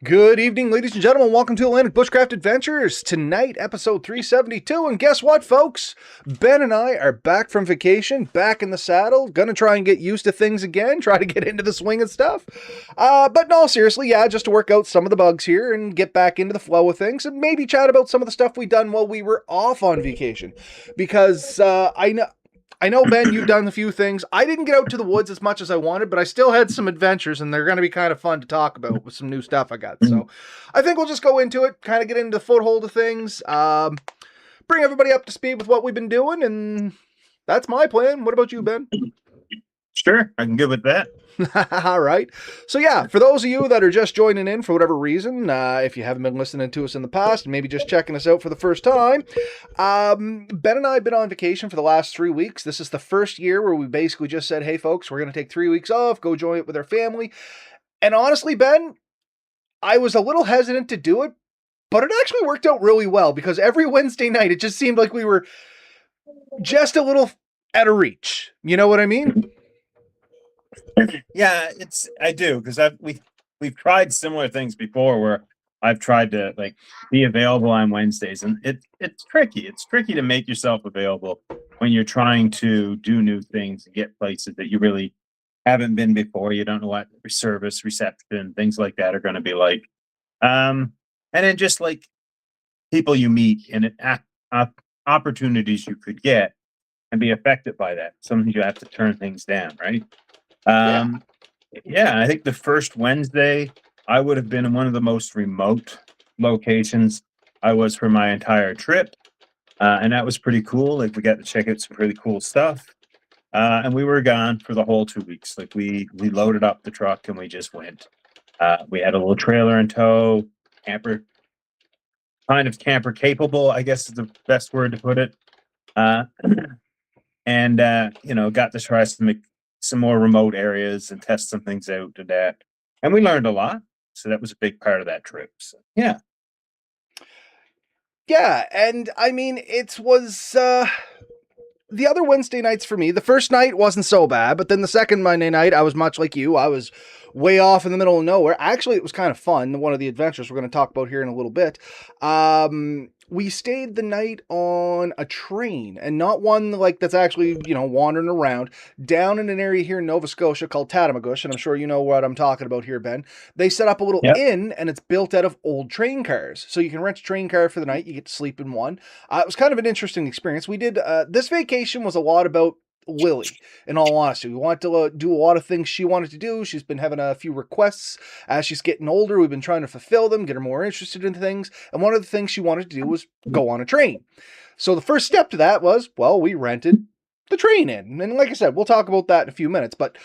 Good evening, ladies and gentlemen. Welcome to Atlantic Bushcraft Adventures. Tonight, episode 372. And guess what, folks? Ben and I are back from vacation, back in the saddle. Gonna try and get used to things again, try to get into the swing of stuff. But no, seriously, yeah, just to work out some of the bugs here and get back into the flow of things and maybe chat about some of the stuff we done while we were off on vacation. Because I know, Ben, you've done a few things. I didn't get out to the woods as much as I wanted, but I still had some adventures, and they're going to be kind of fun to talk about with some new stuff I got. So I think we'll just go into it, kind of get into the foothold of things, bring everybody up to speed with what we've been doing, and that's my plan. What about you, Ben? Sure, I can go with that. All right. So, yeah, for those of you that are just joining in for whatever reason, if you haven't been listening to us in the past and maybe just checking us out for the first time, Ben and I have been on vacation for the last 3 weeks. This is the first year where we basically just said, hey, folks, we're going to take 3 weeks off, go join it with our family. And honestly, Ben, I was a little hesitant to do it, but it actually worked out really well because every Wednesday night, it just seemed like we were just a little out of reach. You know what I mean? Yeah, I do because we've tried similar things before where I've tried to like be available on Wednesdays, and it's tricky. It's tricky to make yourself available when you're trying to do new things and get places that you really haven't been before. You don't know what service, reception, things like that are going to be like. And then just like people you meet and opportunities you could get and be affected by that. Sometimes you have to turn things down, right? Yeah. Um, yeah, I think the first Wednesday I would have been in one of the most remote locations I was for my entire trip. And that was pretty cool. Like we got to check out some pretty cool stuff. And we were gone for the whole 2 weeks. Like we loaded up the truck and we just went. We had a little trailer in tow, camper, kind of camper capable, I guess is the best word to put it. Uh, and got to try some more remote areas and test some things out and that. And we learned a lot. So that was a big part of that trip. So yeah. Yeah, and I mean, it was the other Wednesday nights for me. The first night wasn't so bad, but then the second Monday night, I was much like you. I was way off in the middle of nowhere. Actually, it was kind of fun. One of the adventures we're going to talk about here in a little bit. We stayed the night on a train, and not one like that's actually, wandering around, down in an area here in Nova Scotia called Tattamagush, and I'm sure you know what I'm talking about here, Ben. They set up a little Yep. inn, and it's built out of old train cars. So you can rent a train car for the night. You get to sleep in one. It was kind of an interesting experience. We did, this vacation was a lot about Lily, in all honesty. We wanted to do a lot of things she wanted to do. She's been having a few requests as she's getting older. We've been trying to fulfill them, get her more interested in things. And one of the things she wanted to do was go on a train. So the first step to that was, well, we rented the train in. And like I said, we'll talk about that in a few minutes. But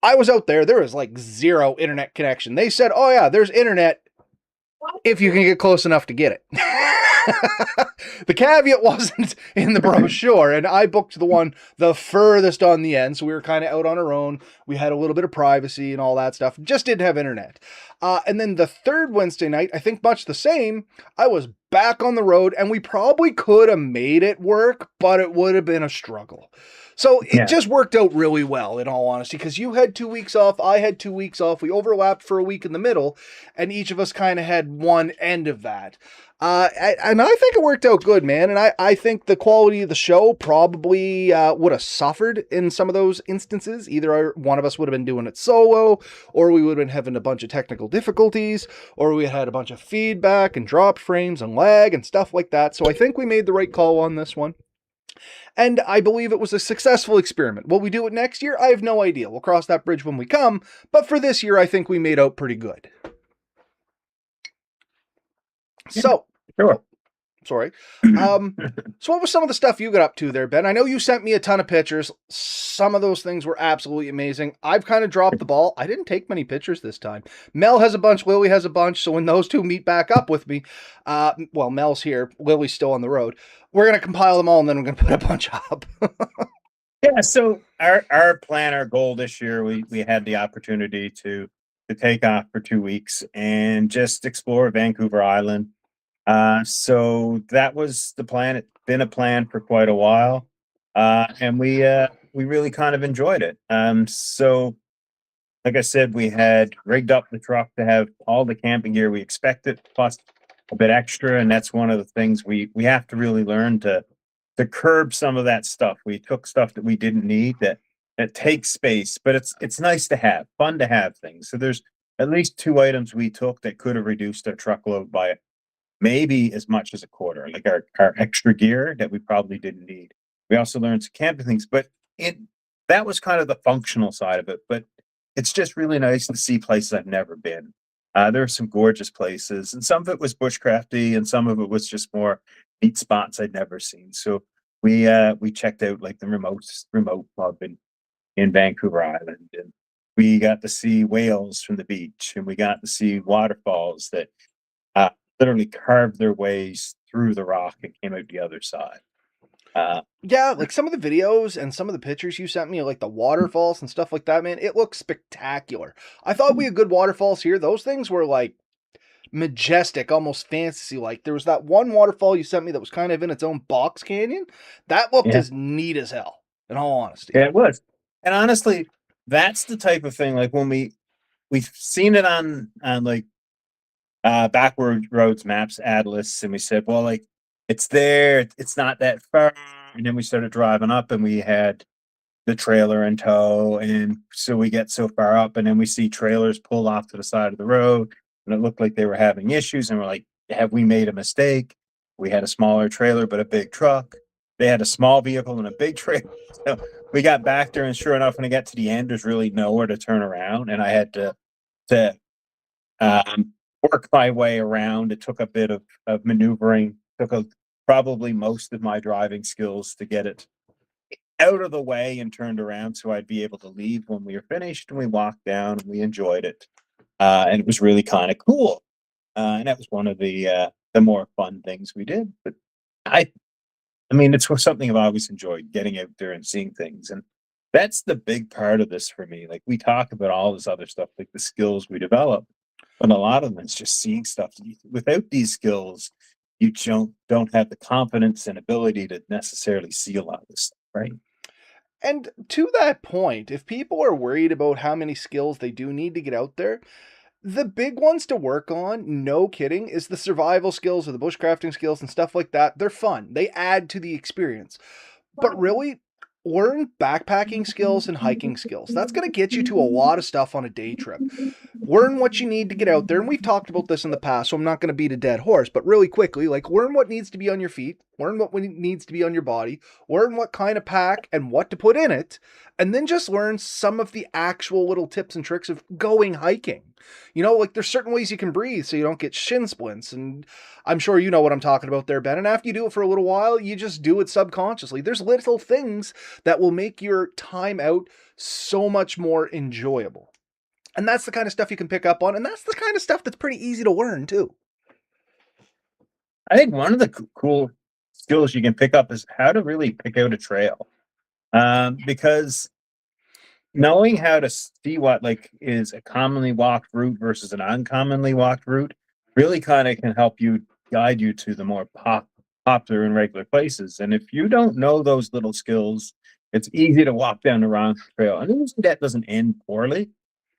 I was out there. There was like zero internet connection. They said, oh, yeah, there's internet if you can get close enough to get it. The caveat wasn't in the brochure, and I booked the one the furthest on the end, so we were kind of out on our own. We had a little bit of privacy and all that stuff. Just didn't have internet. And then the third Wednesday night, I think much the same, I was back on the road, and we probably could have made it work, but it would have been a struggle. So it Yeah. just worked out really well, in all honesty, because you had 2 weeks off, I had 2 weeks off. We overlapped for a week in the middle, and each of us kind of had one end of that. And I think it worked out good, man. And I think the quality of the show probably would have suffered in some of those instances. Either one of us would have been doing it solo, or we would have been having a bunch of technical difficulties, or we had a bunch of feedback and drop frames and lag and stuff like that. So I think we made the right call on this one. And I believe it was a successful experiment. Will we do it next year? I have no idea. We'll cross that bridge when we come. But for this year, I think we made out pretty good. Yeah, So, sure. sorry. So what was some of the stuff you got up to there, Ben? I know you sent me a ton of pictures. Some of those things were absolutely amazing. I've kind of dropped the ball. I didn't take many pictures this time. Mel has a bunch, Lily has a bunch. So when those two meet back up with me, well, Mel's here, Lily's still on the road. We're going to compile them all and then we're going to put a bunch up. Yeah, so our plan, our goal this year, we had the opportunity to take off for 2 weeks and just explore Vancouver Island. So that was the plan. It's been a plan for quite a while, and we really kind of enjoyed it. So like I said, we had rigged up the truck to have all the camping gear we expected, plus a bit extra. And that's one of the things we have to really learn to curb some of that stuff. We took stuff that we didn't need that takes space, but it's nice to have, fun to have things. So there's at least two items we took that could have reduced our truckload by maybe as much as a quarter, like our extra gear that we probably didn't need. We also learned some camping things, but it that was kind of the functional side of it. But it's just really nice to see places I've never been. There are some gorgeous places, and some of it was bushcrafty, and some of it was just more neat spots I'd never seen. So we checked out like the remote pub in Vancouver Island, and we got to see whales from the beach, and we got to see waterfalls that uh, literally carved their ways through the rock and came out the other side. Uh, Yeah, like some of the videos and some of the pictures you sent me, like the waterfalls and stuff like that, man, it looks spectacular. I thought we had good waterfalls here. Those things were like majestic, almost fantasy like. There was that one waterfall you sent me that was kind of in its own box canyon. That looked yeah, as neat as hell, in all honesty. yeah, it was. And honestly, that's the type of thing like when we've seen it on like backward roads maps atlas, and we said, well, like it's there, it's not that far. And then we started driving up and we had the trailer in tow, and so we get so far up and then we see trailers pull off to the side of the road, and it looked like they were having issues, and we're like, have we made a mistake? We had a smaller trailer but a big truck. They had a small vehicle and a big trailer. So we got back there, and sure enough, when I got to the end, there's really nowhere to turn around, and I had to um, work my way around. It took a bit of maneuvering, probably most of my driving skills to get it out of the way and turned around so I'd be able to leave when we were finished. And we walked down and we enjoyed it. And it was really kind of cool. And that was one of the more fun things we did. But I I mean, it's something I've always enjoyed, getting out there and seeing things. And that's the big part of this for me. Like we talk about all this other stuff, like the skills we develop, but a lot of them it's just seeing stuff. Without these skills, you don't have the confidence and ability to necessarily see a lot of this stuff, right? And to that point, if people are worried about how many skills they do need to get out there, the big ones to work on, no kidding, is the survival skills or the bushcrafting skills and stuff like that. They're fun. They add to the experience. But really, learn backpacking skills and hiking skills. That's going to get you to a lot of stuff on a day trip. Learn what you need to get out there. And we've talked about this in the past, so I'm not going to beat a dead horse, but really quickly, like learn what needs to be on your feet, learn what needs to be on your body, learn what kind of pack and what to put in it, and then just learn some of the actual little tips and tricks of going hiking. You know, like there's certain ways you can breathe so you don't get shin splints. And I'm sure you know what I'm talking about there, Ben. And after you do it for a little while, you just do it subconsciously. There's little things that will make your time out so much more enjoyable. And that's the kind of stuff you can pick up on. And that's the kind of stuff that's pretty easy to learn, too. I think one of the cool skills you can pick up is how to really pick out a trail. Because knowing how to see what like is a commonly walked route versus an uncommonly walked route really kind of can help you guide you to the more popular and regular places. And if you don't know those little skills, it's easy to walk down the wrong trail. And usually that doesn't end poorly.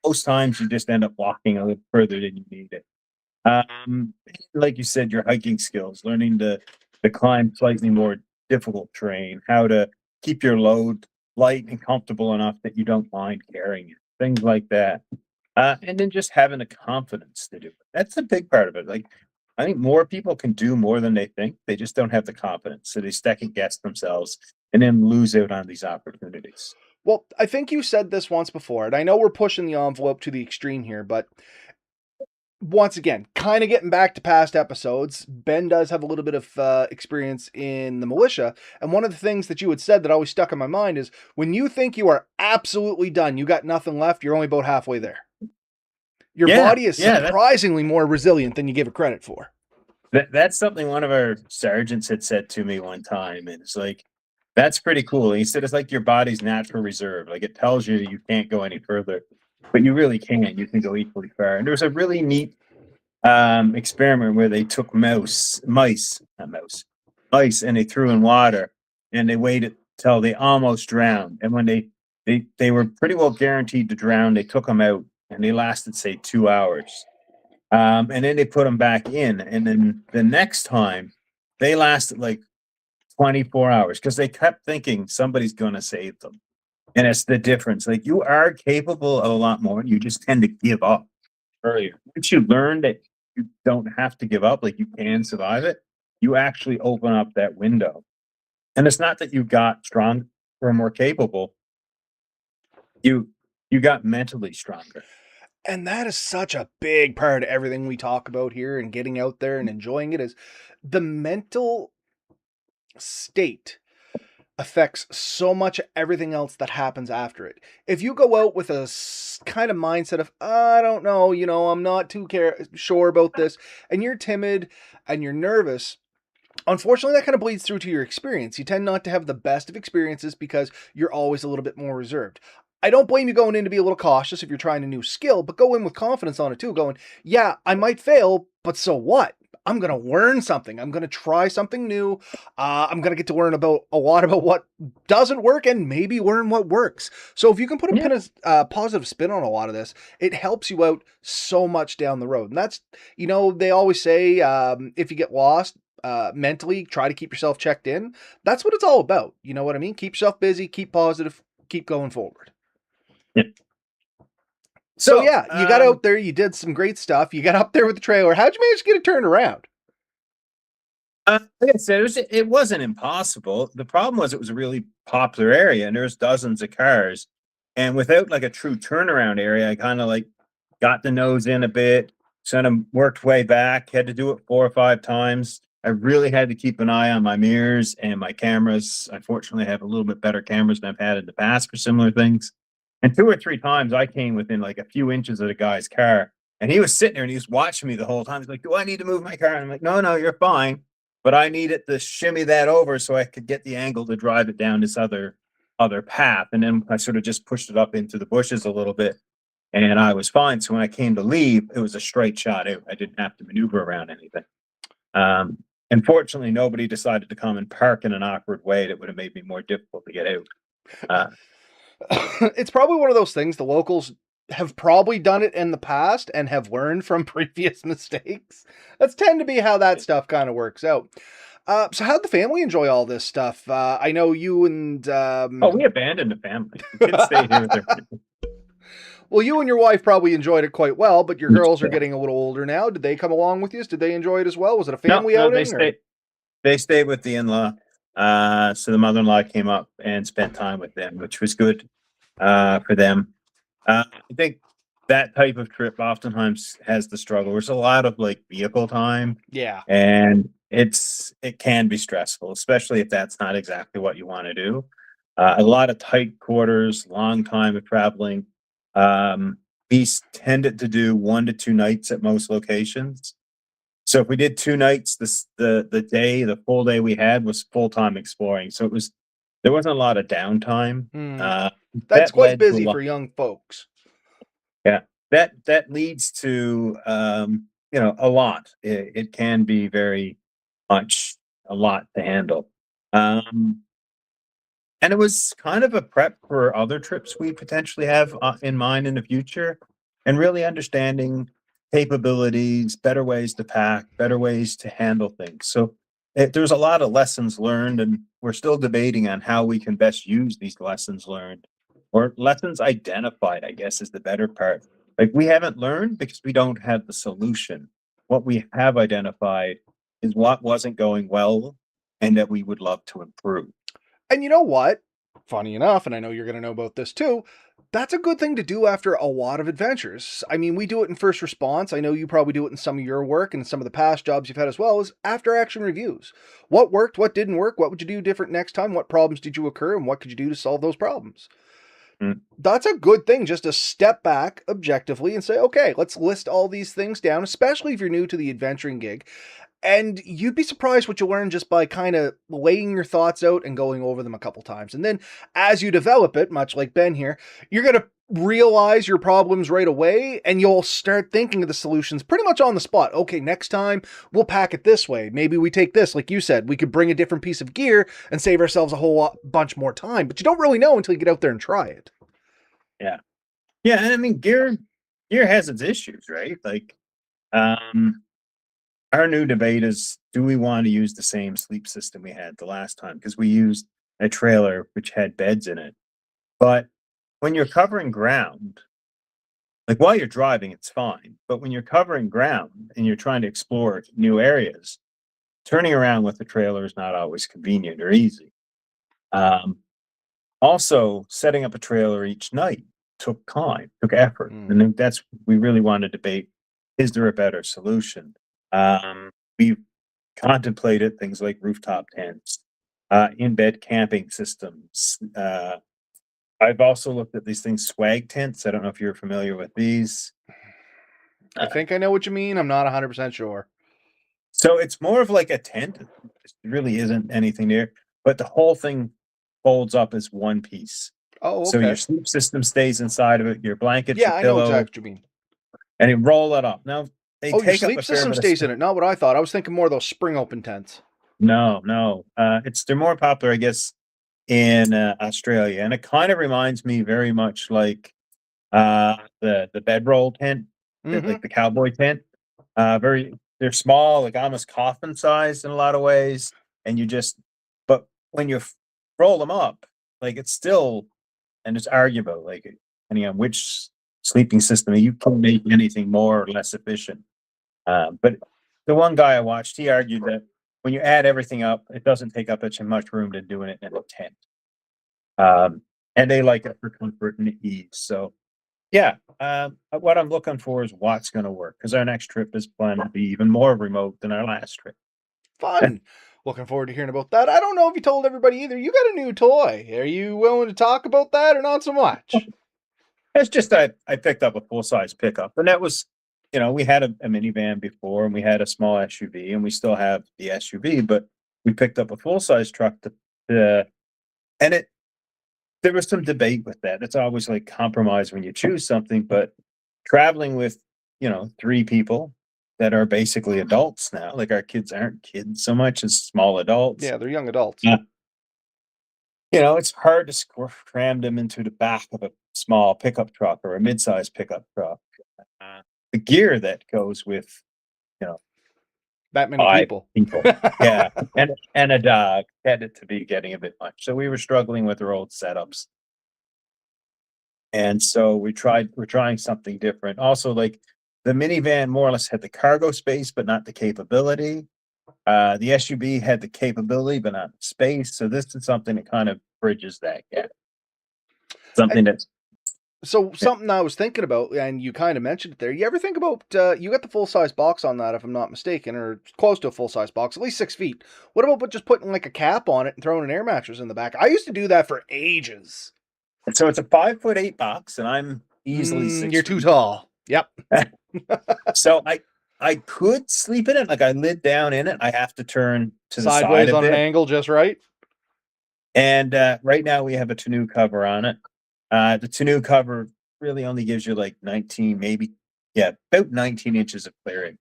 Most times you just end up walking a little further than you need it. Um, like you said, your hiking skills, learning to climb slightly more difficult terrain, how to keep your load light and comfortable enough that you don't mind carrying it, things like that. And then just having the confidence to do it. That's a big part of it. Like I think more people can do more than they think. They just don't have the confidence. So they second guess themselves and then lose out on these opportunities. Well, I think you said this once before, and I know we're pushing the envelope to the extreme here, but once again, kind of getting back to past episodes, Ben does have a little bit of experience in the militia. And one of the things that you had said that always stuck in my mind is when you think you are absolutely done, you got nothing left, you're only about halfway there. Your Yeah, body is yeah, surprisingly more resilient than you give it credit for. that's something one of our sergeants had said to me one time, and it's like, that's pretty cool. He said it's like your body's natural reserve. Like it tells you you can't go any further, but you really can. You can go equally far. And there was a really neat experiment where they took mice, and they threw in water, and they waited till they almost drowned. And when they they were pretty well guaranteed to drown. They took them out, and they lasted say 2 hours, and then they put them back in, and then the next time they lasted like 24 hours because they kept thinking somebody's going to save them. And it's the difference. Like you are capable of a lot more, and you just tend to give up earlier. Once you learn that you don't have to give up, like you can survive it, you actually open up that window. And it's not that you got stronger or more capable. You you got mentally stronger. And that is such a big part of everything we talk about here and getting out there and enjoying it is the mental state affects so much of everything else that happens after it. If you go out with a kind of mindset of, I don't know, I'm not too sure about this, and you're timid and you're nervous, unfortunately, that kind of bleeds through to your experience. You tend not to have the best of experiences because you're always a little bit more reserved. I don't blame you going in to be a little cautious if you're trying a new skill, but go in with confidence on it too, going, yeah, I might fail, but so what? I'm going to learn something. I'm going to try something new. I'm going to get to learn about a lot about what doesn't work and maybe learn what works. So if you can put a Yeah. positive spin on a lot of this, it helps you out so much down the road. And that's, they always say if you get lost, mentally, try to keep yourself checked in. That's what it's all about. You know what I mean? Keep yourself busy, keep positive, keep going forward. Yeah. So So, yeah, you got out there, you did some great stuff. You got up there with the trailer. How'd you manage to get it turned around? like I said, it wasn't impossible. The problem was it was a really popular area, and there's dozens of cars. And without like a true turnaround area, I kind of like got the nose in a bit, kind of worked way back. Had to do it 4 or 5 times. I really had to keep an eye on my mirrors and my cameras. Unfortunately, I have a little bit better cameras than I've had in the past for similar things. And 2 or 3 times, I came within like a few inches of the guy's car, and he was sitting there and he was watching me the whole time. He's like, "Do I need to move my car?" And I'm like, "No, no, you're fine." But I needed to shimmy that over so I could get the angle to drive it down this other path. And then I sort of just pushed it up into the bushes a little bit, and I was fine. So when I came to leave, it was a straight shot out. I didn't have to maneuver around anything. Unfortunately, nobody decided to come and park in an awkward way that would have made me more difficult to get out. Uh, It's probably one of those things the locals have probably done it in the past and have learned from previous mistakes. That's tend to be how that stuff kind of works out. So how'd the family enjoy all this stuff? I know you and oh, we abandoned the family. The kids stayed here with their well, you and your wife probably enjoyed it quite well, but your girls are getting a little older now. Did they come along with you? Did they enjoy it as well? Was it a no, family no, they outing or? stayed. They stayed with the in-law. So the mother-in-law came up and spent time with them, which was good for them. I think that type of trip oftentimes has the struggle. There's a lot of like vehicle time, Yeah. and it can be stressful, especially if that's not exactly what you want to do. A lot of tight quarters, long time of traveling. We tended to do 1 to 2 nights at most locations. So if we did 2 nights, the full day we had was full time exploring. So there wasn't a lot of downtime. Hmm. Uh, That's that quite led to a busy lot. for young folks. Yeah, that leads to a lot. It can be very much a lot to handle. Um, and it was kind of a prep for other trips we potentially have in mind in the future, and really understanding capabilities, better ways to pack, better ways to handle things. So there's a lot of lessons learned, and we're still debating on how we can best use these lessons learned or lessons identified, I guess is the better part. Like we haven't learned because we don't have the solution. What we have identified is what wasn't going well and that we would love to improve. And you know what? Funny enough, and I know you're going to know about this too, that's a good thing to do after a lot of adventures. I mean, we do it in first response. I know you probably do it in some of your work and some of the past jobs you've had as well, is after action reviews. What worked? What didn't work? What would you do different next time? What problems did you occur? And what could you do to solve those problems? Mm. That's a good thing just to step back objectively and say, okay, let's list all these things down, especially if you're new to the adventuring gig. And you'd be surprised what you learn just by kind of laying your thoughts out and going over them a couple times. And then as you develop it, much like Ben here, you're going to realize your problems right away and you'll start thinking of the solutions pretty much on the spot. Okay, next time we'll pack it this way. Maybe we take this, like you said, we could bring a different piece of gear and save ourselves a whole bunch more time, but you don't really know until you get out there and try it. Yeah. Yeah, and I mean, gear has its issues, right? Like, um, our new debate is, do we want to use the same sleep system we had the last time? Because we used a trailer which had beds in it. But when you're covering ground, like while you're driving, it's fine. But when you're covering ground and you're trying to explore new areas, turning around with the trailer is not always convenient or easy. Um, Also, setting up a trailer each night took time, took effort, and Mm. then that's we really want to debate: is there a better solution? We've contemplated things like rooftop tents, in-bed camping systems. I've also looked at these things, swag tents. I don't know if you're familiar with these. I Uh, think I know what you mean. I'm not 100% sure. so it's more of like a tent. There really isn't anything there, but the whole thing folds up as one piece. Oh, So your okay. sleep system stays inside of it, your blankets, your Yeah, I know pillow, exactly what you mean. and you roll it up. Now they Oh, your take up sleep a fair system bit of stays space. in it. Not what I thought. I was thinking more of those spring open tents. No, no, it's they're more popular, I guess, in Australia, and it kind of reminds me very much like the bedroll tent, Mm-hmm. like the cowboy tent. Very, they're small, like almost coffin sized in a lot of ways, and you just, but when you roll them up, like it's still, and it's arguable, like depending on which sleeping system, you can make anything more or less efficient. But the one guy I watched, he argued that when you add everything up, it doesn't take up as much room to doing it in a tent. And they like it for comfort and ease. So yeah, what I'm looking for is what's going to work because our next trip is planned to be even more remote than our last trip. Fun. Looking forward to hearing about that. I don't know if you told everybody either. You got a new toy. Are you willing to talk about that or not so much? It's just I picked up a full size pickup, and that was, we had a minivan before, and we had a small SUV, and we still have the SUV, but we picked up a full size truck to, and there was some debate with that. It's always like compromise when you choose something, but traveling with, three people that are basically adults now, like our kids aren't kids so much as small adults. Yeah, they're young adults. Yeah. It's hard to cram them into the back of a small pickup truck or a mid-sized pickup truck. The gear that goes with, you know, That many 5 people. people. Yeah, and a dog tended to be getting a bit much. So we were struggling with our old setups. And so we're trying something different. Also, like the minivan more or less had the cargo space, but not the capability. The SUV had the capability, but not the space. So this is something that kind of bridges that gap. And Something that's so something I was thinking about, and you kind of mentioned it there. You ever think about you got the full size box on that, if I'm not mistaken, or close to a full size box, at least 6 feet. What about just putting like a cap on it and throwing an air mattress in the back? I used to do that for ages. so it's a 5'8" box, and I'm easily six You're too feet. tall. Yep. So I could sleep in it, like I lid down in it. I have to turn to the side Sideways a on an bit. angle, just right. And right now we have a tonneau cover on it. The tonneau cover really only gives you like 19, maybe, yeah, about 19 inches of clearing.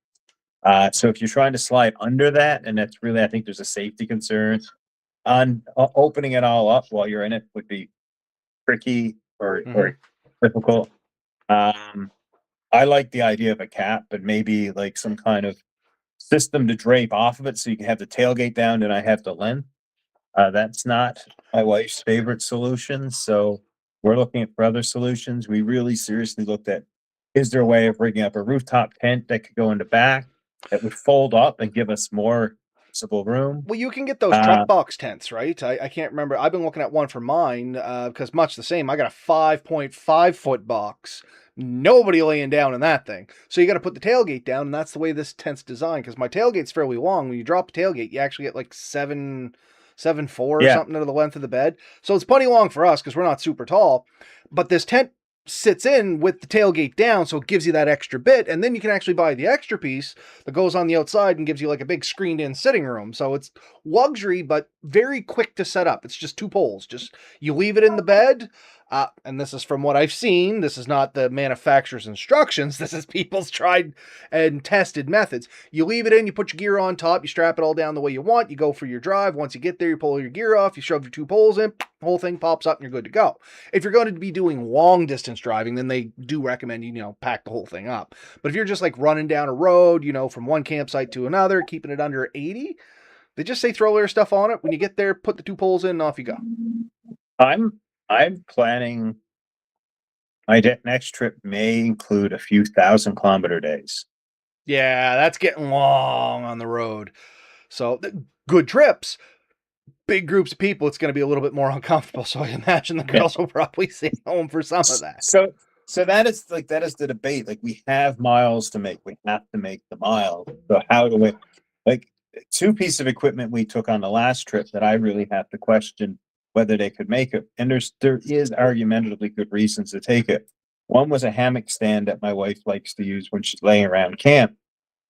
So if you're trying to slide under that, and that's really, I think there's a safety concern on opening it all up while you're in it would be tricky Hmm. or difficult. Um, I like the idea of a cap, but maybe like some kind of system to drape off of it so you can have the tailgate down and I have the length. That's not my wife's favorite solution, so we're looking at for other solutions. We really seriously looked at, is there a way of rigging up a rooftop tent that could go in the back that would fold up and give us more usable room? Well, you can get those Uh, truck box tents, right? I can't remember. I've been looking at one for mine because much the same. I got a 5.5 foot box. Nobody laying down in that thing. So you got to put the tailgate down, and that's the way this tent's designed. Because my tailgate's fairly long. When you drop a tailgate, you actually get like 7'4" or yeah, something to the length of the bed. So it's plenty long for us because we're not super tall. But this tent sits in with the tailgate down, so it gives you that extra bit, and then you can actually buy the extra piece that goes on the outside and gives you like a big screened in sitting room. So it's luxury, but very quick to set up. It's just two poles. Just you leave it in the bed. And this is from what I've seen. This is not the manufacturer's instructions. This is people's tried and tested methods. You leave it in, you put your gear on top, you strap it all down the way you want, you go for your drive. Once you get there, you pull your gear off, you shove your 2 poles in, the whole thing pops up and you're good to go. If you're going to be doing long distance driving, then they do recommend you pack the whole thing up. But if you're just like running down a road, from one campsite to another, keeping it under 80, they just say throw their stuff on it. When you get there, put the 2 poles in and off you go. I'm planning my next trip may include a few 1,000-kilometer days. Yeah, that's getting long on the road. So good trips, big groups of people, it's going to be a little bit more uncomfortable. So I imagine the girls will probably stay home for some of that. So that is the debate. Like, we have miles to make. We have to make the miles. So how do we, like, 2 pieces of equipment we took on the last trip that I really have to question whether they could make it. And there is argumentatively good reasons to take it. One was a hammock stand that my wife likes to use when she's laying around camp.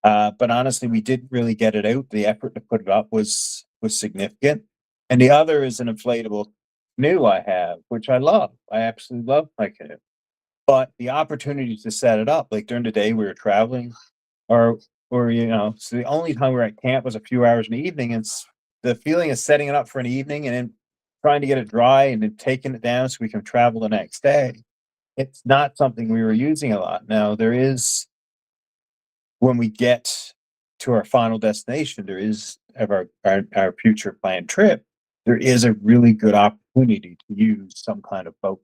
But honestly, we didn't really get it out. The effort to put it up was significant. And the other is an inflatable canoe I have, which I love. I absolutely love my canoe. But the opportunity to set it up, like during the day we were traveling, or so the only time we were at camp was a few hours in the evening. And the feeling of setting it up for an evening and then trying to get it dry and then taking it down so we can travel the next day. It's not something we were using a lot. Now there is, when we get to our final destination, there is of our future planned trip, there is a really good opportunity to use some kind of boat.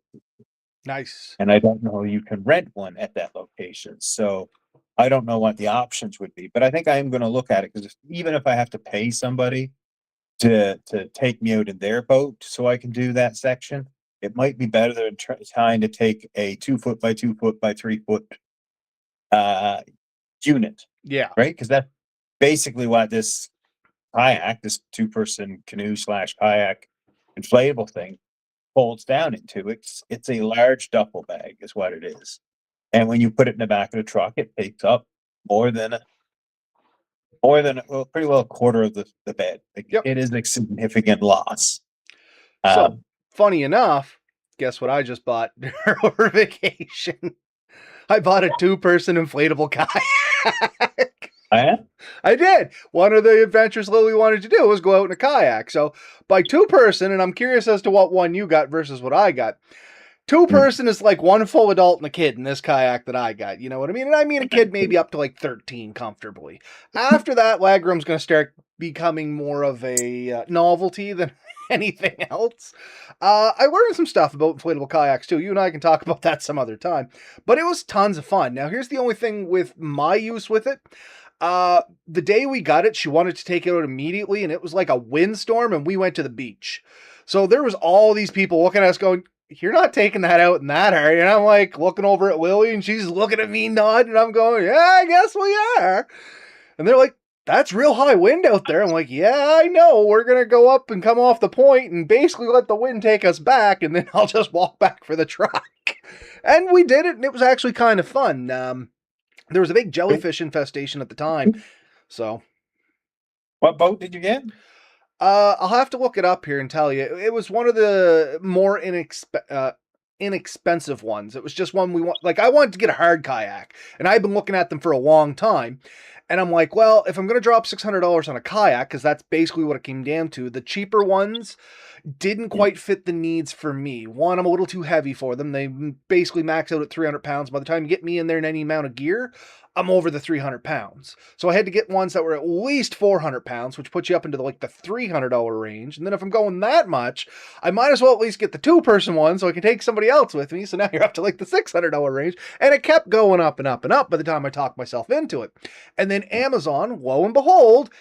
Nice. And I don't know you can rent one at that location. So I don't know what the options would be, but I think I am going to look at it, because even if I have to pay somebody to take me out in their boat so I can do that section, it might be better than trying to take a 2 foot by 2 foot by 3 foot unit. Yeah. Right. Because that's basically what this 2-person canoe / kayak inflatable thing folds down into. It's a large duffel bag is what it is. And when you put it in the back of the truck, it takes up more than pretty well a quarter of the bed. Yep. It is a significant loss. So funny enough, guess what I just bought over vacation? I bought a 2-person inflatable kayak. I did. One of the adventures Lily wanted to do was go out in a kayak. So by 2-person, and I'm curious as to what one you got versus what I got. 2-person is like one full adult and a kid in this kayak that I got. You know what I mean? And I mean a kid maybe up to like 13 comfortably. After that, legroom's going to start becoming more of a novelty than anything else. I learned some stuff about inflatable kayaks too. You and I can talk about that some other time. But it was tons of fun. Now, here's the only thing with my use with it. The day we got it, she wanted to take it out immediately, and it was like a windstorm, and we went to the beach. So there was all these people looking at us going, "You're not taking that out in that hurry." And I'm like looking over at Lily, and she's looking at me nodding, and I'm going, "Yeah, I guess we are." And they're like, "That's real high wind out there." I'm like, "Yeah, I know. We're going to go up and come off the point and basically let the wind take us back, and then I'll just walk back for the truck." And we did it, and it was actually kind of fun. There was a big jellyfish infestation at the time. So, what boat did you get? I'll have to look it up here and tell you. It was one of the more inexpensive ones. It was just one I wanted to get a hard kayak, and I've been looking at them for a long time. And I'm like, well, if I'm going to drop $600 on a kayak, because that's basically what it came down to, the cheaper ones didn't quite fit the needs for me. One, I'm a little too heavy for them. They basically max out at 300 pounds. By the time you get me in there in any amount of gear, I'm over the 300 pounds. So I had to get ones that were at least 400 pounds, which puts you up into the $300 range. And then if I'm going that much, I might as well at least get the 2-person one so I can take somebody else with me. So now you're up to the $600 range. And it kept going up and up and up by the time I talked myself into it. And then Amazon, lo and behold,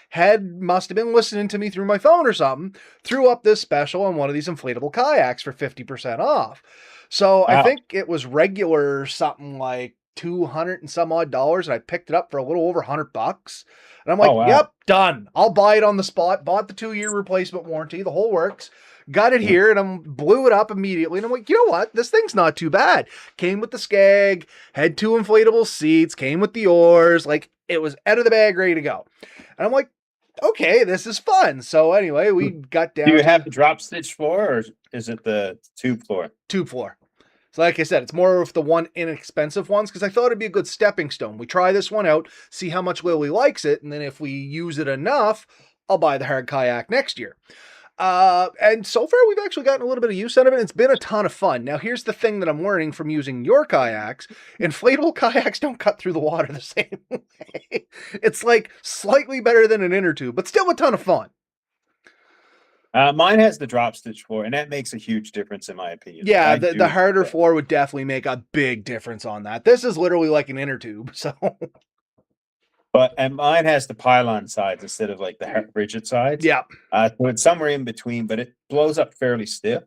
must have been listening to me through my phone or something, threw up this special on one of these inflatable kayaks for 50% off. So wow. I think it was regular something like $200 and some odd, and I picked it up for a little over $100. And I'm like, wow. Yep, done. I'll buy it on the spot. Bought the 2-year replacement warranty, the whole works. Got it here, and I blew it up immediately. And I'm like, you know what? This thing's not too bad. Came with the skeg, had 2 inflatable seats, came with the oars. It was out of the bag, ready to go. And I'm like, okay, this is fun. So anyway, we got down. Do you have the drop stitch floor, or is it the tube floor? Tube floor. So like I said, it's more of the one inexpensive ones because I thought it'd be a good stepping stone. We try this one out, see how much Lily likes it, and then if we use it enough, I'll buy the hard kayak next year. And so far, we've actually gotten a little bit of use out of it. It's been a ton of fun. Now, here's the thing that I'm learning from using your kayaks. Inflatable kayaks don't cut through the water the same way. It's like slightly better than an inner tube, but still a ton of fun. Mine has the drop stitch floor, and that makes a huge difference in my opinion. Yeah, the harder floor would definitely make a big difference on that. This is literally like an inner tube, so. And mine has the pylon sides instead of like the rigid sides. Yeah. So it's somewhere in between, but it blows up fairly stiff.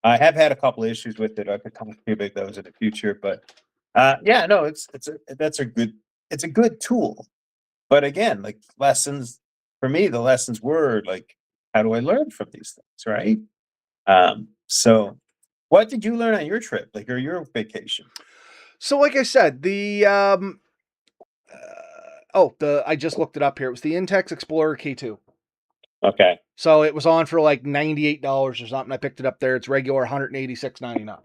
I have had a couple of issues with it. I could talk to you about those in the future, but yeah, no, that's a good tool. But again, like lessons for me, the lessons were like, how do I learn from these things, right? So what did you learn on your trip, like, or your vacation? So, like I said, I just looked it up here. It was the Intex Explorer K2. Okay. So it was on for like $98 or something. I picked it up there. It's regular $186.99.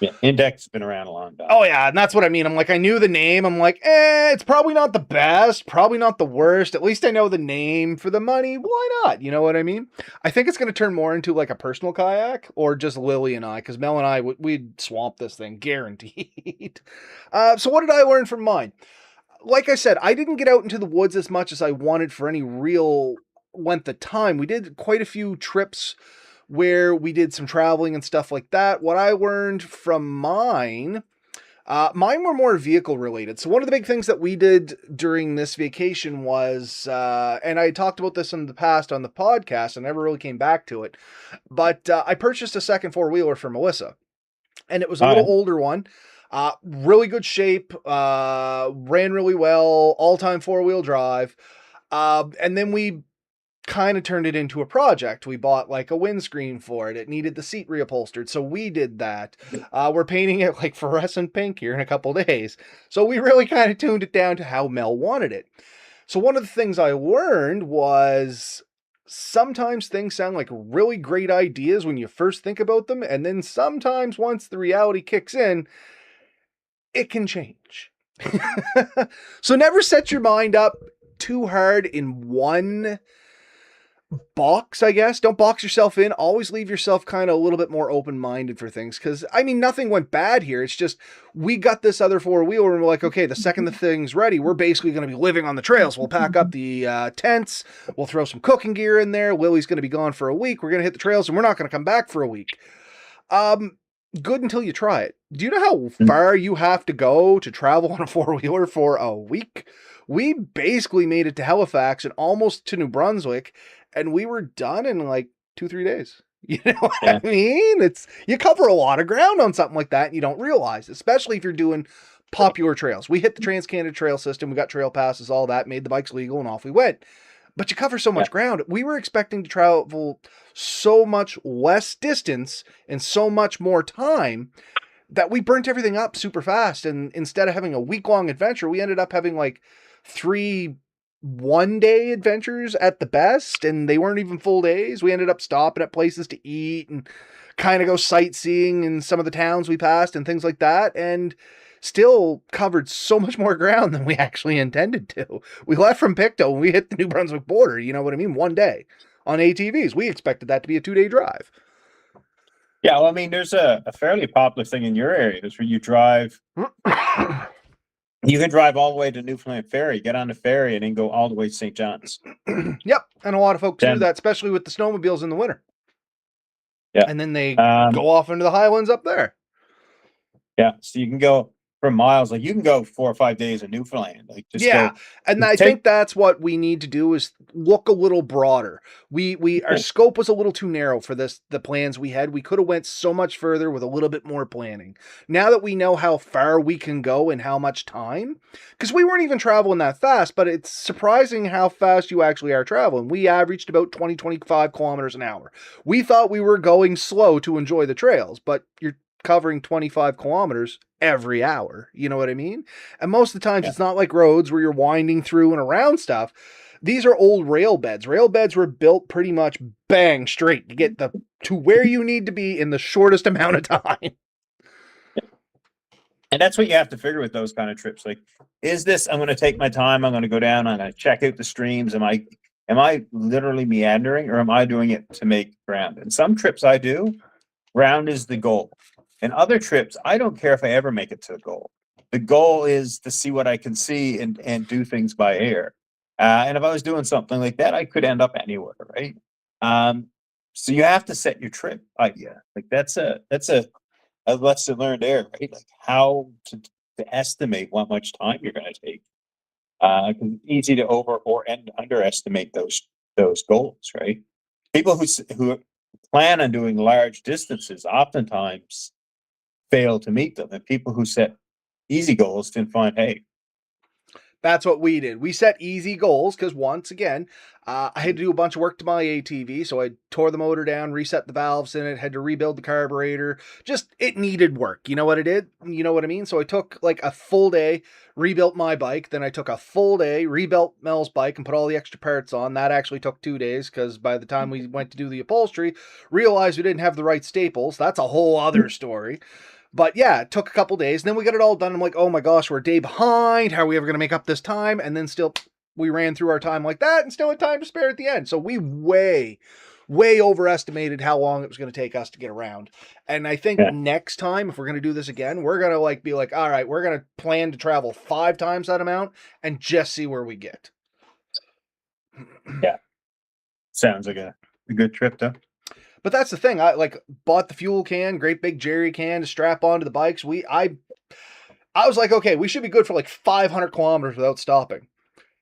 Yeah, Index has been around a long time. Oh yeah, and that's what I mean. I'm like, I knew the name. I'm like, it's probably not the best, probably not the worst. At least I know the name. For the money, why not? You know what I mean? I think it's going to turn more into like a personal kayak or just Lily and I, because Mel and I, we'd swamp this thing, guaranteed. So what did I learn from mine? Like I said, I didn't get out into the woods as much as I wanted for any real length of time. We did quite a few trips where we did some traveling and stuff like that. What I learned from mine were more vehicle related. So one of the big things that we did during this vacation was, and I talked about this in the past on the podcast, and never really came back to it, but I purchased a second four-wheeler for Melissa, and it was a little older one. Really good shape, ran really well, all-time four-wheel drive. And then we kind of turned it into a project. We bought like a windscreen for it. It needed the seat reupholstered. So we did that. We're painting it like fluorescent pink here in a couple days. So we really kind of tuned it down to how Mel wanted it. So one of the things I learned was sometimes things sound like really great ideas when you first think about them. And then sometimes once the reality kicks in, it can change. So never set your mind up too hard in one box, I guess. Don't box yourself in. Always leave yourself kind of a little bit more open-minded for things. Because, I mean, nothing went bad here. It's just we got this other four-wheeler and we're like, okay, the second the thing's ready, we're basically going to be living on the trails. We'll pack up the tents. We'll throw some cooking gear in there. Lily's going to be gone for a week. We're going to hit the trails and we're not going to come back for a week. Good until you try it. Do you know how far you have to go to travel on a four-wheeler for a week? We basically made it to Halifax and almost to New Brunswick, and we were done in like 2-3 days. You know what I mean? You cover a lot of ground on something like that and you don't realize, especially if you're doing popular trails. We hit the Trans-Canada Trail system, we got trail passes, all that, made the bikes legal, and off we went. But you cover so much ground. We were expecting to travel so much less distance and so much more time that we burnt everything up super fast. And instead of having a week-long adventure, we ended up having like 3 one-day adventures at the best, and they weren't even full days. We ended up stopping at places to eat and kind of go sightseeing in some of the towns we passed and things like that, and still covered so much more ground than we actually intended to. We left from Pictou and we hit the New Brunswick border, you know what I mean, one day on ATVs. We expected that to be a 2-day drive. Yeah, well, I mean, there's a fairly popular thing in your areas where you drive. You can drive all the way to Newfoundland Ferry, get on the ferry, and then go all the way to St. John's. Yep, and a lot of folks do that, especially with the snowmobiles in the winter. Yeah, and then they go off into the highlands up there. Yeah, so you can go for miles. Like you can go 4 or 5 days in Newfoundland. Like just and I think that's what we need to do is look a little broader. Our scope was a little too narrow for the plans we had. We could have went so much further with a little bit more planning. Now that we know how far we can go and how much time, because we weren't even traveling that fast, but it's surprising how fast you actually are traveling. We averaged about 20-25 kilometers an hour. We thought we were going slow to enjoy the trails, but you're covering 25 kilometers every hour. You know what I mean? And most of the times it's not like roads where you're winding through and around stuff. These are old rail beds. Rail beds were built pretty much bang straight to get to where you need to be in the shortest amount of time. And that's what you have to figure with those kind of trips. Like, is this, I'm going to take my time. I'm going to go down. I'm going to check out the streams. Am I literally meandering, or am I doing it to make ground? And some trips I do, ground is the goal. And other trips, I don't care if I ever make it to the goal. The goal is to see what I can see and do things by air. And if I was doing something like that, I could end up anywhere, right? Um, so you have to set your trip idea. Like a lesson learned there, right? Like how to estimate how much time you're going to take. Because it's easy to over or underestimate those goals, right? People who plan on doing large distances oftentimes fail to meet them, and people who set easy goals can find, hey, That's what we did. We set easy goals because once again, I had to do a bunch of work to my ATV. So I tore the motor down, reset the valves in it, had to rebuild the carburetor. Just it needed work. You know what it did? You know what I mean? So I took like a full day, rebuilt my bike. Then I took a full day, rebuilt Mel's bike and put all the extra parts on. That actually took 2 days because by the time we went to do the upholstery, realized we didn't have the right staples. That's a whole other story. But yeah, it took a couple days. And then we got it all done. I'm like, oh my gosh, we're a day behind. How are we ever going to make up this time? And then still, we ran through our time like that and still had time to spare at the end. So we way overestimated how long it was going to take us to get around. And I think yeah, next time, if we're going to do this again, we're going to like be like, all right, we're going to plan to travel 5 times that amount and just see where we get. yeah, sounds like a good trip though. But that's the thing. I like bought the fuel can, great big jerry can to strap onto the bikes. I was like, okay, we should be good for like 500 kilometers without stopping.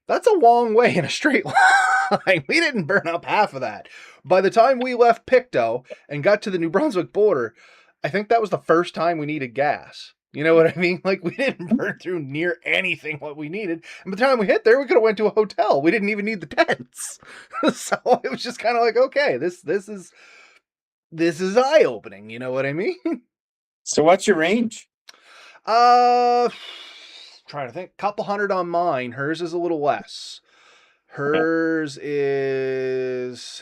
That's a long way in a straight line. We didn't burn up half of that. By the time we left Pictou and got to the New Brunswick border, I think that was the first time we needed gas. You know what I mean? Like we didn't burn through near anything what we needed. And by the time we hit there, we could have went to a hotel. We didn't even need the tents. So it was just kind of like, okay, this is eye opening. You know what I mean? So what's your range? Uh, trying to think. Couple hundred on mine. Hers is a little less. Yeah, Hers is.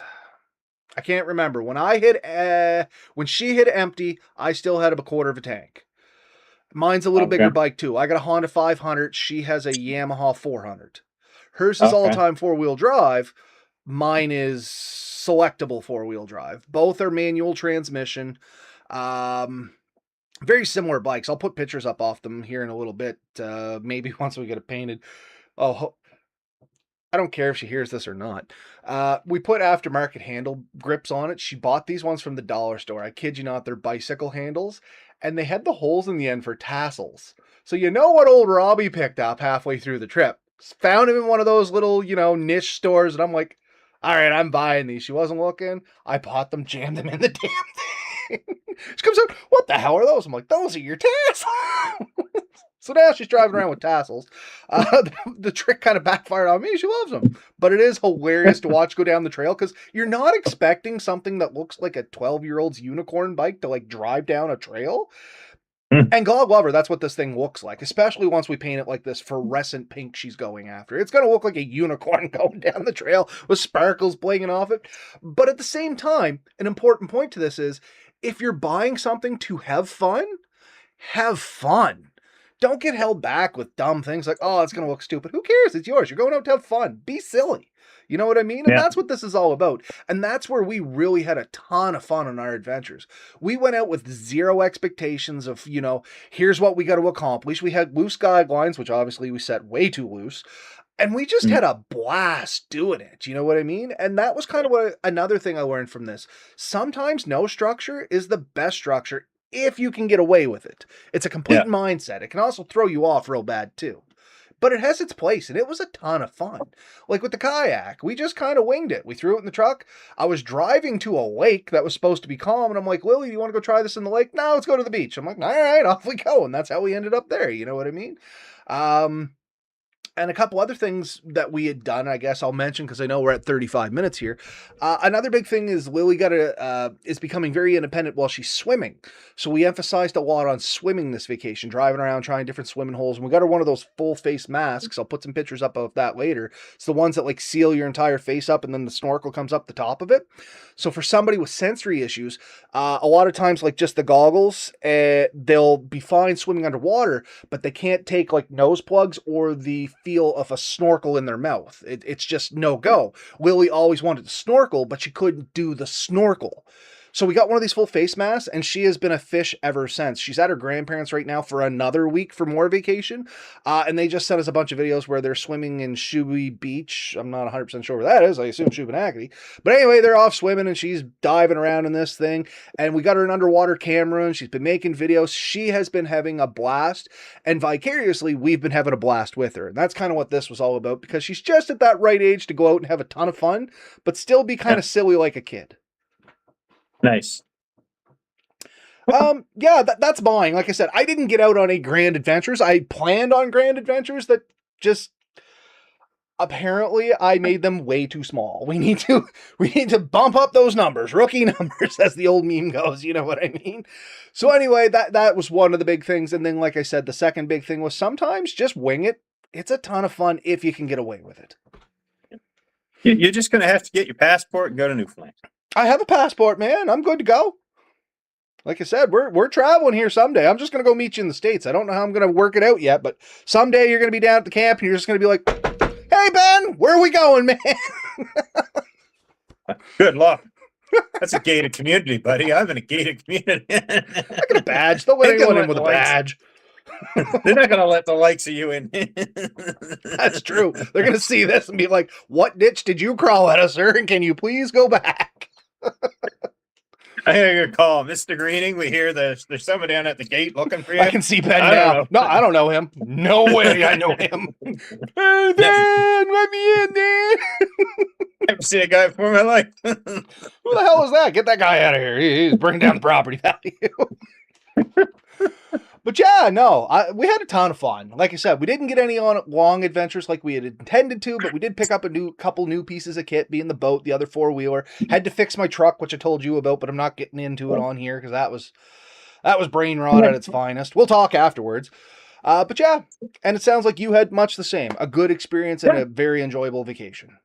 I can't remember when she hit empty. I still had a quarter of a tank. Mine's a little okay, bigger bike too. I got a Honda 500. She has a Yamaha 400. Hers is okay, all-time four-wheel drive. Mine is selectable four-wheel drive. Both are manual transmission. Um, very similar bikes. I'll put pictures up off them here in a little bit. Maybe once we get it painted. Oh, I don't care if she hears this or not. We put aftermarket handle grips on it. She bought these ones from the dollar store. I kid you not, they're bicycle handles, and they had the holes in the end for tassels. So you know what old Robbie picked up halfway through the trip? Found him in one of those little, niche stores, and I'm like, all right, I'm buying these. She wasn't looking. I bought them, jammed them in the damn thing. She comes out, what the hell are those? I'm like, those are your tassels. So now she's driving around with tassels. The trick kind of backfired on me. She loves them. But it is hilarious to watch go down the trail because you're not expecting something that looks like a 12-year-old's unicorn bike to like drive down a trail. Hmm. And God love her, that's what this thing looks like, especially once we paint it like this fluorescent pink she's going after. It's going to look like a unicorn going down the trail with sparkles blinging off it. But at the same time, an important point to this is if you're buying something to have fun, have fun. Don't get held back with dumb things like, oh, it's going to look stupid. Who cares? It's yours. You're going out to have fun. Be silly. You know what I mean? And yeah, that's what this is all about. And that's where we really had a ton of fun on our adventures. We went out with zero expectations of, here's what we got to accomplish. We had loose guidelines, which obviously we set way too loose. And we just mm, had a blast doing it. You know what I mean? And that was kind of another thing I learned from this. Sometimes no structure is the best structure if you can get away with it. It's a complete yeah. mindset. It can also throw you off real bad too. But it has its place, and it was a ton of fun. Like with the kayak, we just kind of winged it. We threw it in the truck. I was driving to a lake that was supposed to be calm, and I'm like, Lily, do you want to go try this in the lake? No, let's go to the beach. I'm like, all right, off we go. And that's how we ended up there. You know what I mean? And a couple other things that we had done, I guess I'll mention because I know we're at 35 minutes here. Another big thing is Lily is becoming very independent while she's swimming. So we emphasized a lot on swimming this vacation, driving around, trying different swimming holes. And we got her one of those full face masks. I'll put some pictures up of that later. It's the ones that like seal your entire face up and then the snorkel comes up the top of it. So for somebody with sensory issues, a lot of times like just the goggles, they'll be fine swimming underwater, but they can't take like nose plugs or the feel of a snorkel in their mouth. It's just no go. Lily always wanted to snorkel, but she couldn't do the snorkel. So we got one of these full face masks, and she has been a fish ever since. She's at her grandparents right now for another week for more vacation, and they just sent us a bunch of videos where they're swimming in Shuby Beach. I'm not 100% sure where that is. I assume Shubenacadie. But anyway, they're off swimming, and she's diving around in this thing, and we got her an underwater camera, and she's been making videos. She has been having a blast, and vicariously, we've been having a blast with her. And that's kind of what this was all about, because she's just at that right age to go out and have a ton of fun, but still be kind of silly like a kid. Nice. Yeah, that's mine. Like I said, I didn't get out on any grand adventures. I planned on grand adventures that just apparently I made them way too small. We need to bump up those numbers, rookie numbers, as the old meme goes. You know what I mean? So anyway, that was one of the big things. And then, like I said, the second big thing was sometimes just wing it. It's a ton of fun if you can get away with it. You're just going to have to get your passport and go to Newfoundland. I have a passport, man. I'm good to go. Like I said, we're traveling here someday. I'm just going to go meet you in the States. I don't know how I'm going to work it out yet, but someday you're going to be down at the camp and you're just going to be like, hey, Ben, where are we going, man? Good luck. That's a gated community, buddy. I'm in a gated community. I got a badge. They'll let anyone in with a badge. They're not going to let the likes of you in. That's true. They're going to see this and be like, what ditch did you crawl out of, sir? And can you please go back? I'm going to call Mr. Greening. We hear there's someone down at the gate looking for you. I can see Ben now. No, I don't know him. No way I know him. Hey, Ben, let me in, Dan. Never seen a guy before in my life. Who the hell is that? Get that guy out of here. He's bringing down the property value. But yeah, no, we had a ton of fun. Like I said, we didn't get any on long adventures like we had intended to, but we did pick up a couple new pieces of kit, being the boat, the other four-wheeler. Had to fix my truck, which I told you about, but I'm not getting into it on here because that was brain rot at its finest. We'll talk afterwards. But yeah, and it sounds like you had much the same. A good experience and a very enjoyable vacation.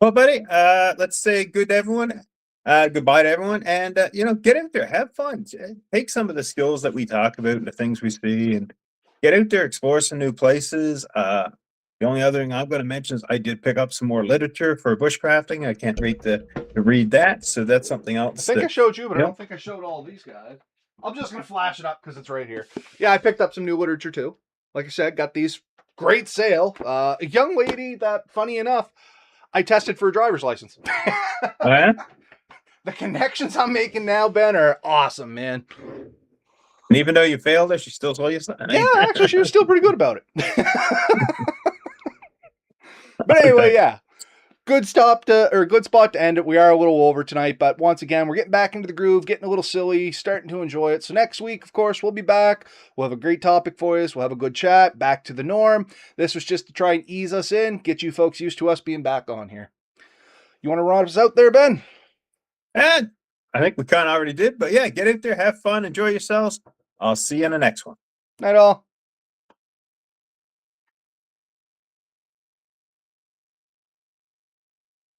Well, buddy, let's say good to everyone. Goodbye to everyone, and get out there, have fun, take some of the skills that we talk about and the things we see, and get out there, explore some new places. The only other thing I'm going to mention is I did pick up some more literature for bushcrafting. I can't wait to read that, so that's something else. I think I showed you, but I don't think I showed all these guys. I'm just going to flash it up because it's right here. Yeah, I picked up some new literature too. Like I said, got these great sale. A young lady that, funny enough, I tested for a driver's license. Oh, yeah? The connections I'm making now, Ben, are awesome, man. And even though you failed her, she still told you something. Yeah, actually, she was still pretty good about it. But anyway, yeah. Good spot to end it. We are a little over tonight, but once again, we're getting back into the groove, getting a little silly, starting to enjoy it. So next week, of course, we'll be back. We'll have a great topic for you. We'll have a good chat, back to the norm. This was just to try and ease us in, get you folks used to us being back on here. You want to run us out there, Ben? And I think we kind of already did, but yeah, get out there, have fun, enjoy yourselves. I'll see you in the next one. Night all.